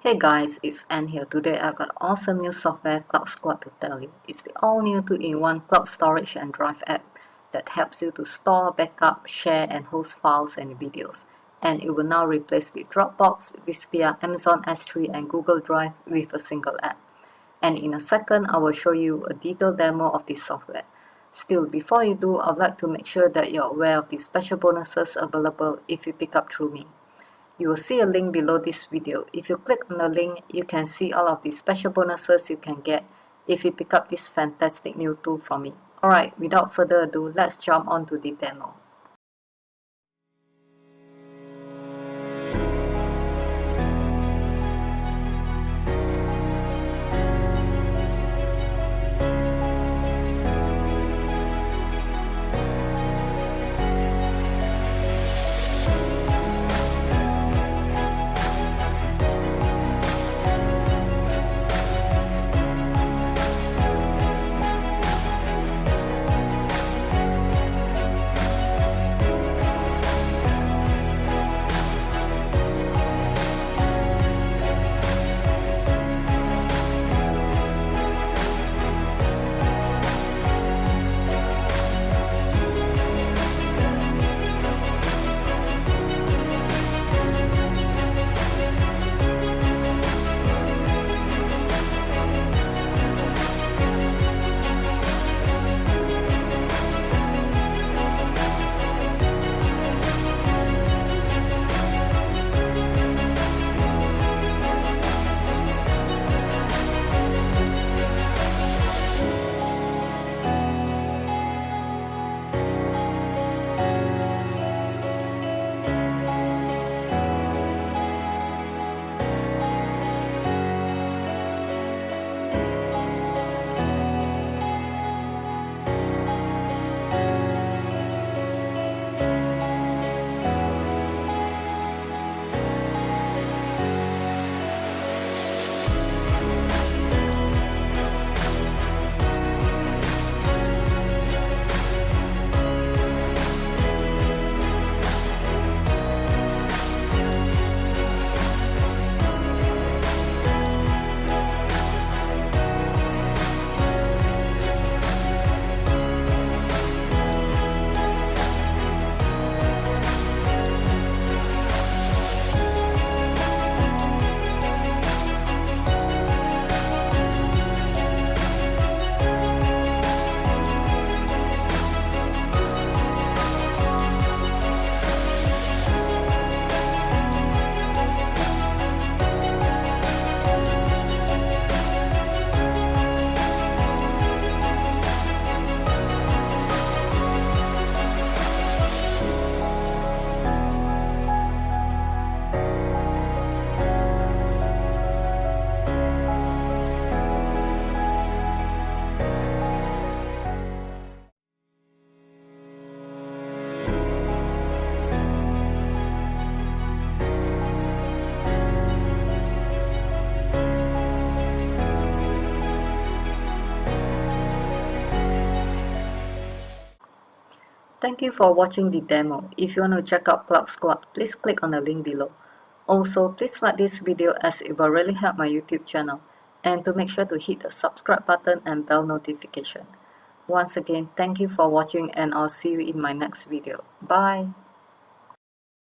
Hey guys, it's Ann here. Today I got awesome new software CloudSquad to tell you. It's the all-new 2-in-1 cloud storage and drive app that helps you to store, backup, share and host files and videos. And it will now replace the Dropbox, Vistia, Amazon S3 and Google Drive with a single app. And in a second, I will show you a detailed demo of this software. Still, before you do, I'd like to make sure that you're aware of the special bonuses available if you pick up through me. You will see a link below this video. If you click on the link, you can see all of the special bonuses you can get if you pick up this fantastic new tool from me. Alright, without further ado, let's jump on to the demo. Thank you for watching the demo. If you want to check out CloudSquad, please click on the link below. Also, please like this video as it will really help my YouTube channel. And to make sure to hit the subscribe button and bell notification. Once again, thank you for watching and I'll see you in my next video. Bye!